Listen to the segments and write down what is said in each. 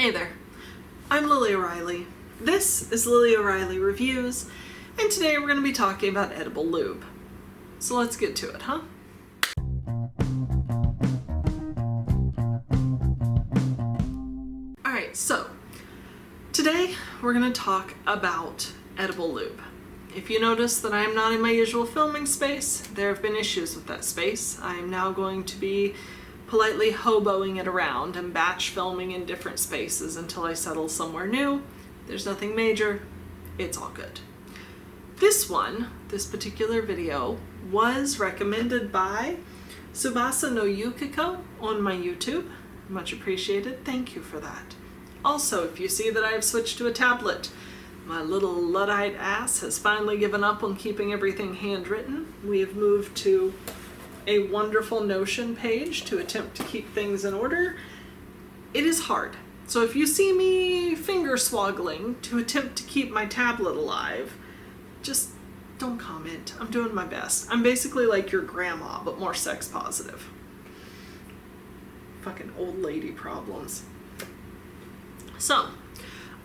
Hey there, I'm Lily O'Reilly. This is Lily O'Reilly Reviews, and today we're going to be talking about edible lube. So let's get to it, huh? Alright, so today we're going to talk about edible lube. If you notice that I am not in my usual filming space, there have been issues with that space. I am now going to be politely hoboing it around and batch filming in different spaces until I settle somewhere new. There's nothing major, it's all good. This particular video, was recommended by Tsubasa no Yukiko on my YouTube. Much appreciated, thank you for that. Also, if you see that I have switched to a tablet, my little Luddite ass has finally given up on keeping everything handwritten. We have moved to a wonderful Notion page to attempt to keep things in order. It is hard. So if you see me finger swoggling to attempt to keep my tablet alive, just don't comment. I'm doing my best. I'm basically like your grandma, but more sex positive. Fucking old lady problems. So,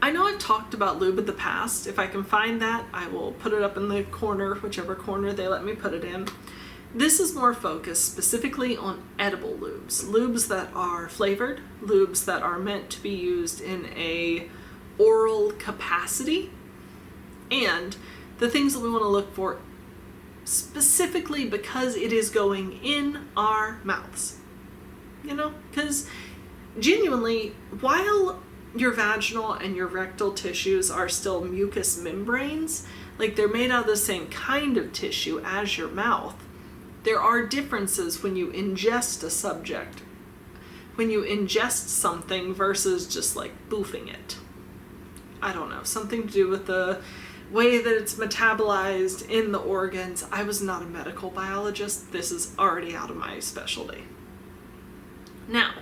I know I've talked about lube in the past. If I can find that, I will put it up in the corner, whichever corner they let me put it in. This is more focused specifically on edible lubes. Lubes that are flavored, lubes that are meant to be used in a oral capacity, and the things that we want to look for specifically because it is going in our mouths. You know, because genuinely, while your vaginal and your rectal tissues are still mucous membranes, like they're made out of the same kind of tissue as your mouth, there are differences when you ingest a subject, when you ingest something versus just like boofing it. I don't know, something to do with the way that it's metabolized in the organs. I was not a medical biologist. This is already out of my specialty. Now,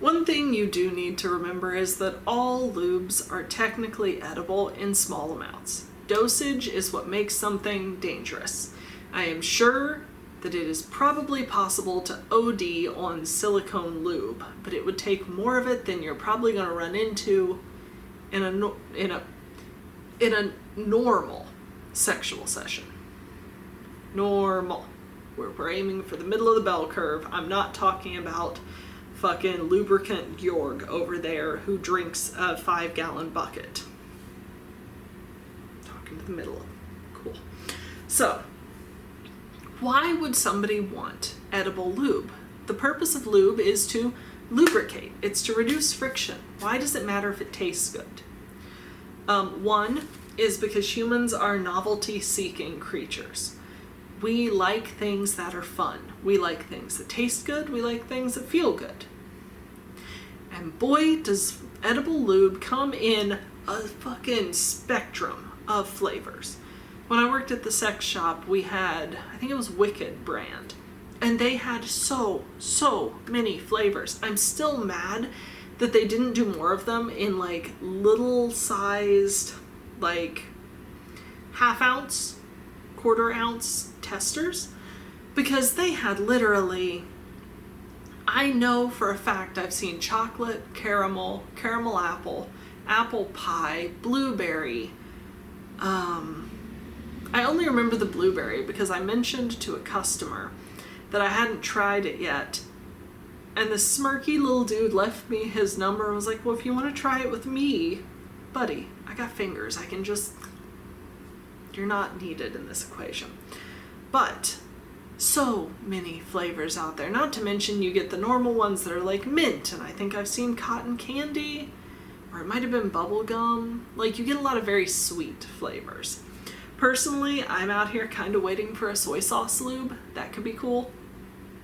one thing you do need to remember is that all lubes are technically edible in small amounts. Dosage is what makes something dangerous. I am sure that it is probably possible to OD on silicone lube, but it would take more of it than you're probably going to run into in a normal sexual session. Normal. We're aiming for the middle of the bell curve. I'm not talking about fucking lubricant Georg over there who drinks a 5-gallon bucket. Talking to the middle of it. Cool. So, why would somebody want edible lube? The purpose of lube is to lubricate. It's to reduce friction. Why does it matter if it tastes good? One is because humans are novelty-seeking creatures. We like things that are fun. We like things that taste good. We like things that feel good. And boy, does edible lube come in a fucking spectrum of flavors. When I worked at the sex shop, we had, I think it was Wicked brand, and they had so many flavors. I'm still mad that they didn't do more of them in like little sized, like half-ounce, quarter-ounce testers, because they had literally, I know for a fact I've seen chocolate, caramel apple, apple pie, blueberry. I only remember the blueberry because I mentioned to a customer that I hadn't tried it yet, and the smirky little dude left me his number and was like, well, if you want to try it with me, buddy, I got fingers, I can just, you're not needed in this equation. But so many flavors out there, not to mention you get the normal ones that are like mint, and I think I've seen cotton candy, or it might have been bubble gum. Like, you get a lot of very sweet flavors. Personally, I'm out here kind of waiting for a soy sauce lube. That could be cool.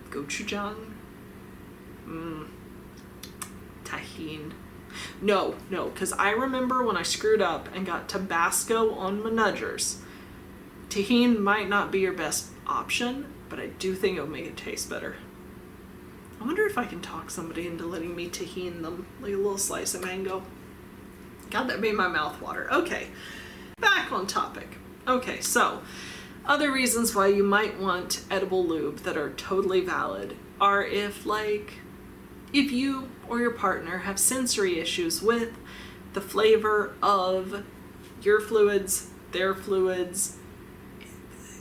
Gochujang. Tahine. No, because I remember when I screwed up and got Tabasco on my nudgers. Tahine might not be your best option, but I do think it'll make it taste better. I wonder if I can talk somebody into letting me tahine them, like a little slice of mango. God, that made my mouth water. Okay, back on topic. Okay, so other reasons why you might want edible lube that are totally valid are if you or your partner have sensory issues with the flavor of your fluids, their fluids.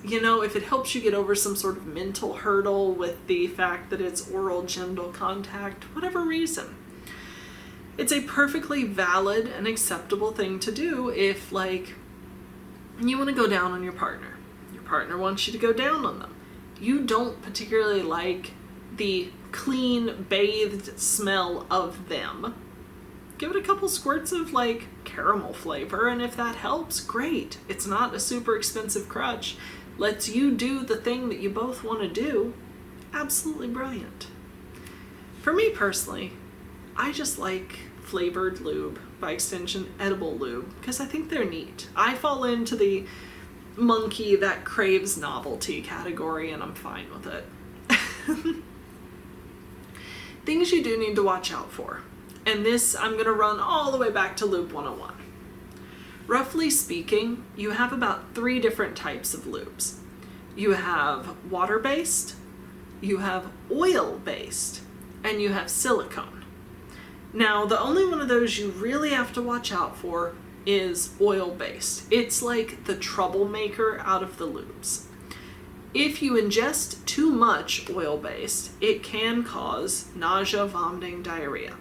You know, if it helps you get over some sort of mental hurdle with the fact that it's oral genital contact, whatever reason. It's a perfectly valid and acceptable thing to do if, like, you want to go down on your partner. Your partner wants you to go down on them. You don't particularly like the clean, bathed smell of them. Give it a couple squirts of, like, caramel flavor, and if that helps, great. It's not a super expensive crutch. Lets you do the thing that you both want to do. Absolutely brilliant. For me personally, I just like flavored lube, by extension edible lube, because I think they're neat. I fall into the monkey that craves novelty category, and I'm fine with it. Things you do need to watch out for. And this I'm going to run all the way back to Lube 101. Roughly speaking, you have about 3 different types of lubes. You have water-based, you have oil-based, and you have silicone. Now, the only one of those you really have to watch out for is oil-based. It's like the troublemaker out of the lubes. If you ingest too much oil-based, it can cause nausea, vomiting, diarrhea.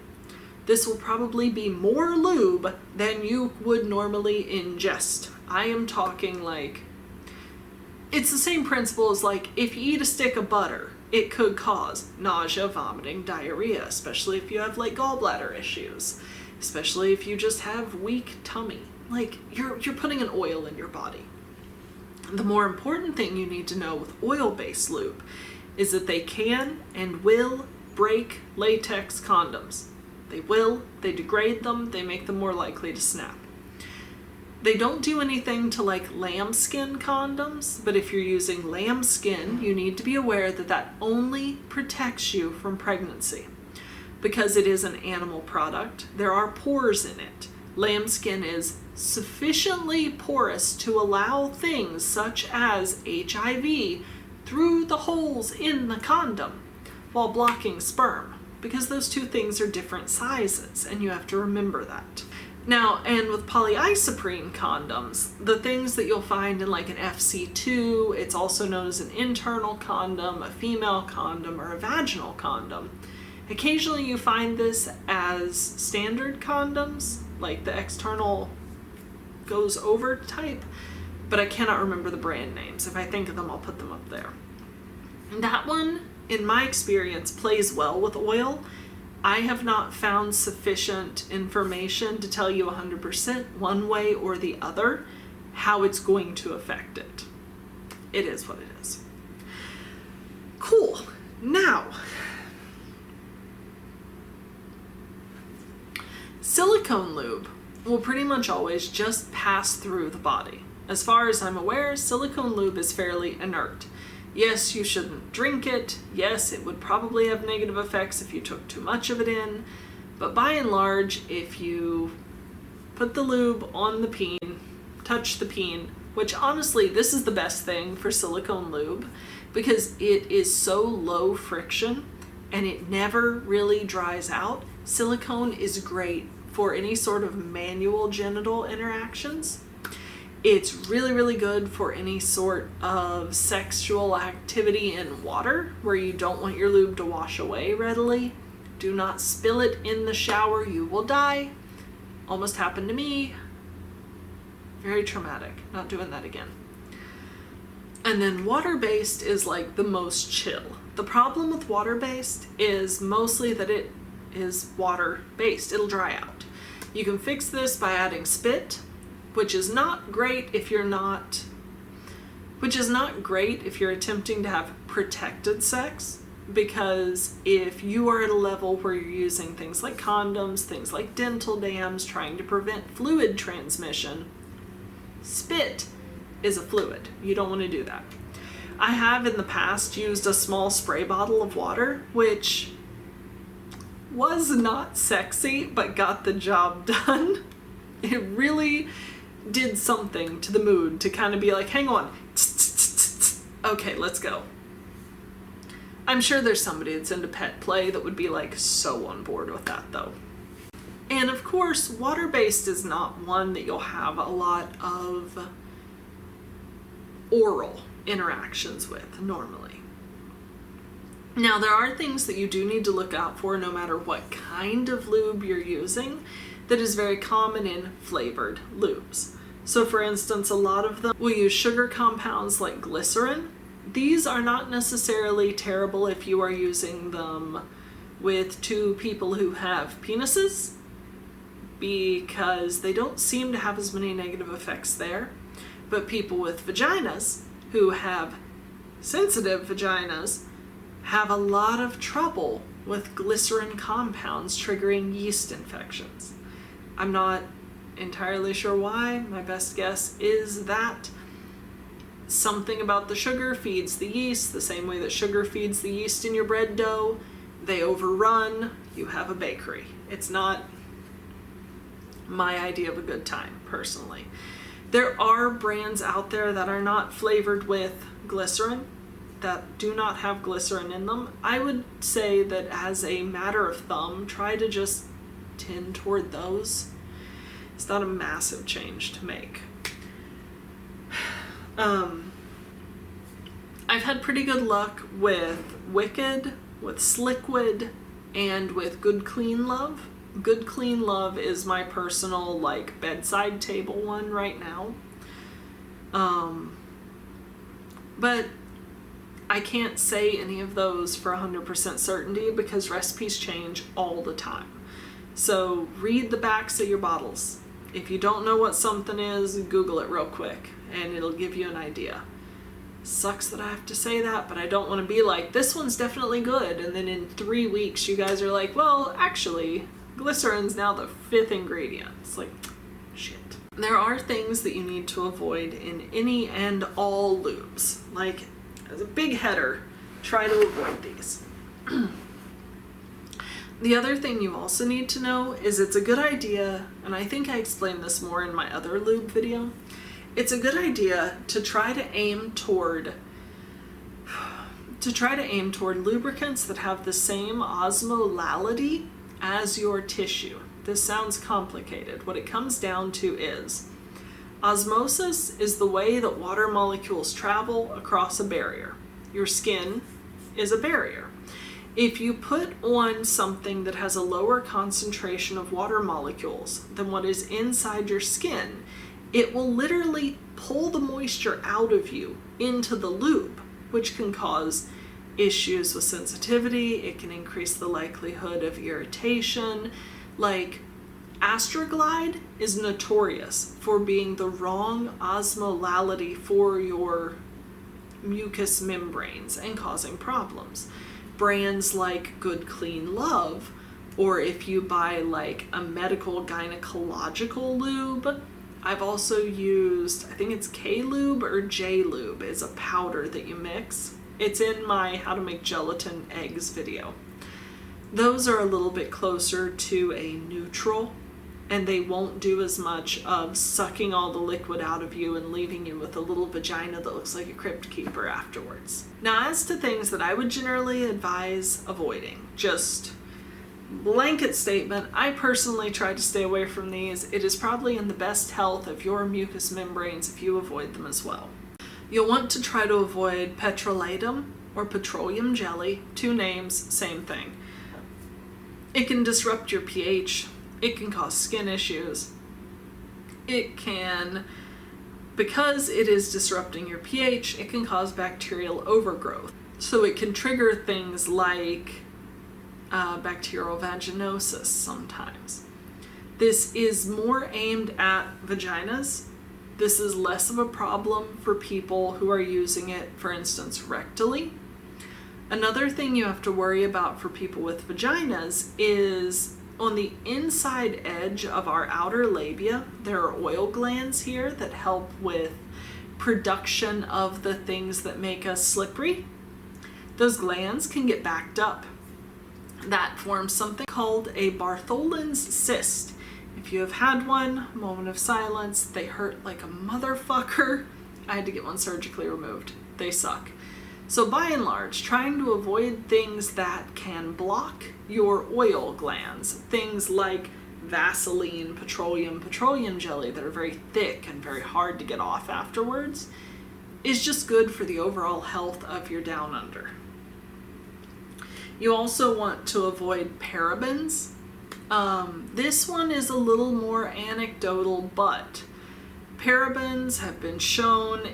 This will probably be more lube than you would normally ingest. I am talking like, it's the same principle as like if you eat a stick of butter, it could cause nausea, vomiting, diarrhea, especially if you have like gallbladder issues, especially if you just have weak tummy. Like you're putting an oil in your body. The more important thing you need to know with oil-based lube is that they can and will break latex condoms. They will, they degrade them, they make them more likely to snap. They don't do anything to like lambskin condoms, but if you're using lambskin, you need to be aware that that only protects you from pregnancy. Because it is an animal product, there are pores in it. Lambskin is sufficiently porous to allow things such as HIV through the holes in the condom while blocking sperm. Because those two things are different sizes, and you have to remember that. Now, and with polyisoprene condoms, the things that you'll find in like an FC2, it's also known as an internal condom, a female condom, or a vaginal condom. Occasionally you find this as standard condoms, like the external goes over type, but I cannot remember the brand names. If I think of them, I'll put them up there. And that one, in my experience, plays well with oil. I have not found sufficient information to tell you 100% one way or the other how it's going to affect it. It is what it is. Cool. Now, silicone lube will pretty much always just pass through the body. As far as I'm aware, silicone lube is fairly inert. Yes, you shouldn't drink it. Yes, it would probably have negative effects if you took too much of it in. But by and large, if you put the lube on the peen, touch the peen, which honestly, this is the best thing for silicone lube because it is so low friction and it never really dries out. Silicone is great for any sort of manual genital interactions. It's really, really good for any sort of sexual activity in water where you don't want your lube to wash away readily. Do not spill it in the shower, you will die. Almost happened to me. Very traumatic. Not doing that again. And then water-based is like the most chill. The problem with water-based is mostly that it is water-based. It'll dry out. You can fix this by adding spit, which is not great if you're attempting to have protected sex, because if you are at a level where you're using things like condoms, things like dental dams, trying to prevent fluid transmission, spit is a fluid. You don't want to do that. I have in the past used a small spray bottle of water, which was not sexy, but got the job done. It really did something to the mood to kind of be like, hang on, okay, let's go. I'm sure there's somebody that's into pet play that would be like so on board with that though. And of course, water-based is not one that you'll have a lot of oral interactions with normally. Now, there are things that you do need to look out for no matter what kind of lube you're using that is very common in flavored lubes. So for instance, a lot of them will use sugar compounds like glycerin. These are not necessarily terrible if you are using them with two people who have penises, because they don't seem to have as many negative effects there. But people with vaginas who have sensitive vaginas have a lot of trouble with glycerin compounds triggering yeast infections. I'm not entirely sure why. My best guess is that something about the sugar feeds the yeast the same way that sugar feeds the yeast in your bread dough. They overrun, you have a bakery. It's not my idea of a good time, personally. There are brands out there that are not flavored with glycerin, that do not have glycerin in them. I would say that as a matter of thumb, try to just tend toward those. It's not a massive change to make. I've had pretty good luck with Wicked, with Sliquid, and with Good Clean Love. Good Clean Love is my personal like bedside table one right now. But I can't say any of those for 100% certainty because recipes change all the time. So read the backs of your bottles. If you don't know what something is, Google it real quick and it'll give you an idea. Sucks that I have to say that, but I don't want to be like, this one's definitely good, and then in 3 weeks you guys are like, well, actually, glycerin's now the 5th ingredient. It's like, shit. There are things that you need to avoid in any and all lubes. Like, as a big header, try to avoid these. The other thing you also need to know is it's a good idea, and I think I explained this more in my other lube video, it's a good idea to try to aim toward lubricants that have the same osmolality as your tissue. This sounds complicated. What it comes down to is osmosis is the way that water molecules travel across a barrier. Your skin is a barrier. If you put on something that has a lower concentration of water molecules than what is inside your skin, it will literally pull the moisture out of you into the lube, which can cause issues with sensitivity. It can increase the likelihood of irritation. Like, Astroglide is notorious for being the wrong osmolality for your mucous membranes and causing problems. Brands like Good Clean Love, or if you buy like a medical gynecological lube, I've also used, I think it's K-Lube or J-Lube is a powder that you mix. It's in my How to Make Gelatin Eggs video. Those are a little bit closer to a neutral, and they won't do as much of sucking all the liquid out of you and leaving you with a little vagina that looks like a crypt keeper afterwards. Now, as to things that I would generally advise avoiding, just blanket statement, I personally try to stay away from these. It is probably in the best health of your mucous membranes if you avoid them as well. You'll want to try to avoid petrolatum or petroleum jelly. 2 names, same thing. It can disrupt your pH. It can cause skin issues. It can, because it is disrupting your pH, it can cause bacterial overgrowth. So it can trigger things like bacterial vaginosis sometimes. This is more aimed at vaginas. This is less of a problem for people who are using it, for instance, rectally. Another thing you have to worry about for people with vaginas is on the inside edge of our outer labia, there are oil glands here that help with production of the things that make us slippery. Those glands can get backed up. That forms something called a Bartholin's cyst. If you have had one, moment of silence, they hurt like a motherfucker. I had to get one surgically removed. They suck. So by and large, trying to avoid things that can block your oil glands, things like Vaseline, petroleum jelly that are very thick and very hard to get off afterwards, is just good for the overall health of your down under. You also want to avoid parabens. This one is a little more anecdotal, but parabens have been shown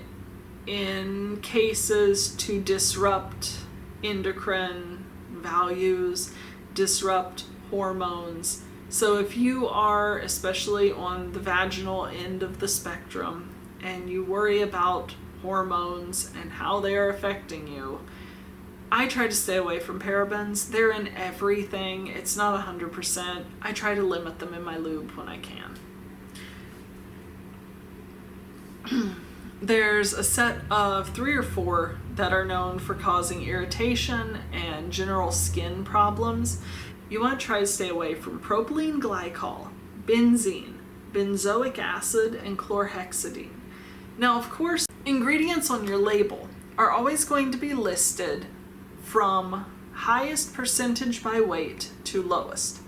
in cases to disrupt endocrine values, disrupt hormones. So if you are especially on the vaginal end of the spectrum and you worry about hormones and how they are affecting you, I try to stay away from parabens. They're in everything. It's not 100%. I try to limit them in my lube when I can. There's a set of 3 or 4 that are known for causing irritation and general skin problems. You want to try to stay away from propylene glycol, benzene, benzoic acid, and chlorhexidine. Now, of course, ingredients on your label are always going to be listed from highest percentage by weight to lowest.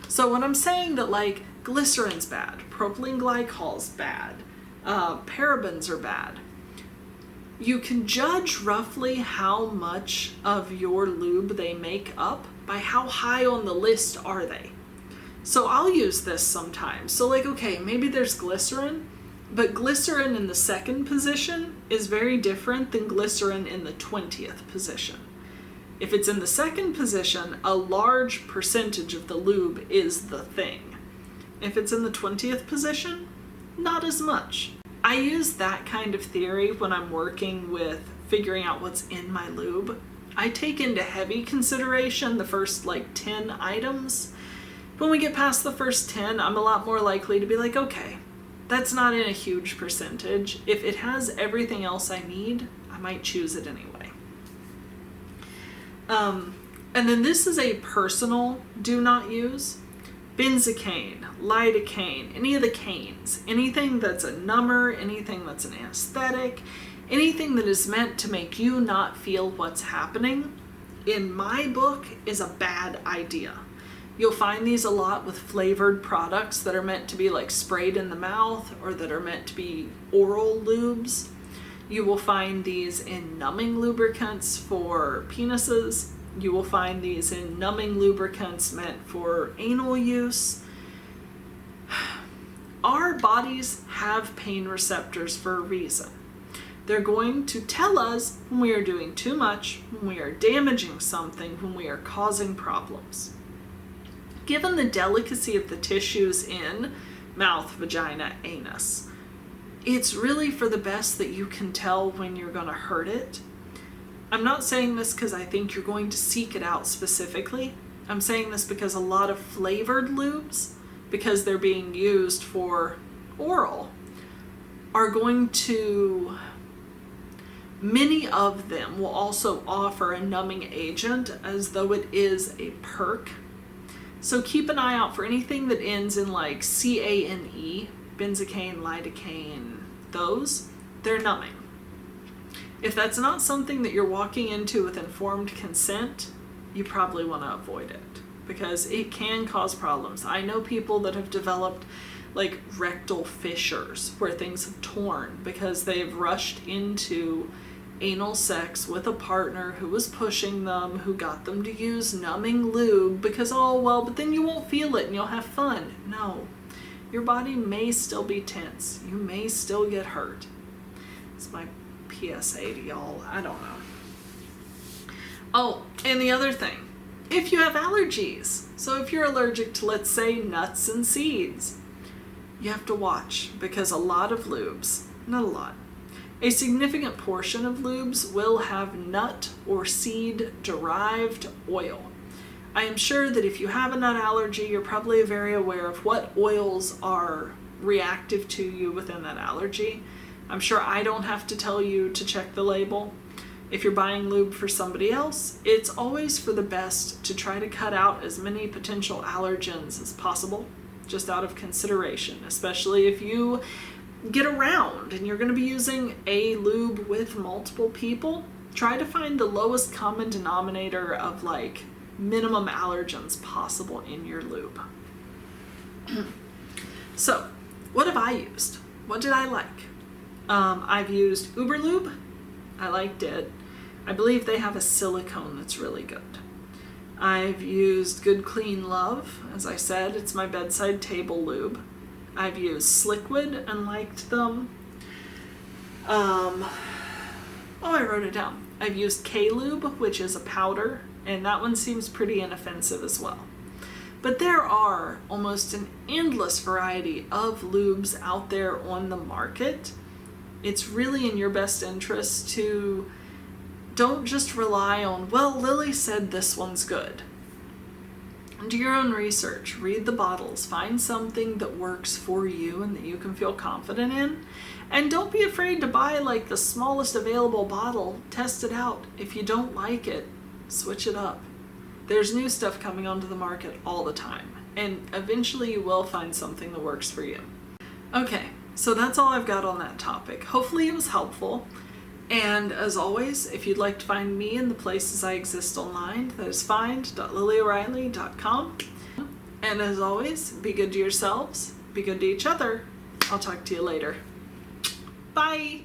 So when I'm saying that like glycerin's bad, propylene glycol's bad, parabens are bad, you can judge roughly how much of your lube they make up by how high on the list are they. So I'll use this sometimes. So like, okay, maybe there's glycerin, but glycerin in the 2nd position is very different than glycerin in the 20th position. If it's in the 2nd position, a large percentage of the lube is the thing. If it's in the 20th position, not as much. I use that kind of theory when I'm working with figuring out what's in my lube. I take into heavy consideration the first like 10 items. When we get past the first 10, I'm a lot more likely to be like, okay, that's not in a huge percentage. If it has everything else I need, I might choose it anyway. And then this is a personal do not use. Benzocaine, lidocaine, any of the canes, anything that's a number, anything that's an anesthetic, anything that is meant to make you not feel what's happening, in my book is a bad idea. You'll find these a lot with flavored products that are meant to be like sprayed in the mouth or that are meant to be oral lubes. You will find these in numbing lubricants for penises. You will find these in numbing lubricants meant for anal use. Our bodies have pain receptors for a reason. They're going to tell us when we are doing too much, when we are damaging something, when we are causing problems. Given the delicacy of the tissues in mouth, vagina, anus, it's really for the best that you can tell when you're going to hurt it. I'm not saying this because I think you're going to seek it out specifically. I'm saying this because a lot of flavored lubes, because they're being used for oral, are going to, many of them will also offer a numbing agent as though it is a perk. So keep an eye out for anything that ends in like CANE, benzocaine, lidocaine, those, they're numbing. If that's not something that you're walking into with informed consent, you probably want to avoid it because it can cause problems. I know people that have developed like rectal fissures where things have torn because they've rushed into anal sex with a partner who was pushing them, who got them to use numbing lube because, oh, well, but then you won't feel it and you'll have fun. No, your body may still be tense. You may still get hurt. It's my PSA to y'all. I don't know. Oh, and the other thing, if you have allergies, so if you're allergic to, let's say, nuts and seeds, you have to watch because a lot of lubes, not a lot, a significant portion of lubes will have nut or seed derived oil. I am sure that if you have a nut allergy, you're probably very aware of what oils are reactive to you within that allergy. I'm sure I don't have to tell you to check the label. If you're buying lube for somebody else, it's always for the best to try to cut out as many potential allergens as possible, just out of consideration, especially if you get around and you're going to be using a lube with multiple people. try to find the lowest common denominator of like minimum allergens possible in your lube. So, what have I used? What did I like? I've used Lube. I liked it. I believe they have a silicone that's really good. I've used Good Clean Love. As I said, it's my bedside table lube. I've used Sliquid and liked them. I wrote it down. I've used K-Lube, which is a powder, and that one seems pretty inoffensive as well. But there are almost an endless variety of lubes out there on the market. It's really in your best interest to don't just rely on, well, Lily said this one's good. Do your own research, read the bottles, find something that works for you and that you can feel confident in. And don't be afraid to buy like the smallest available bottle, test it out. If you don't like it, switch it up. There's new stuff coming onto the market all the time, and eventually you will find something that works for you. Okay, so that's all I've got on that topic. Hopefully it was helpful. And as always, if you'd like to find me in the places I exist online, that is find.lilyoreilly.com. And as always, be good to yourselves, be good to each other. I'll talk to you later. Bye!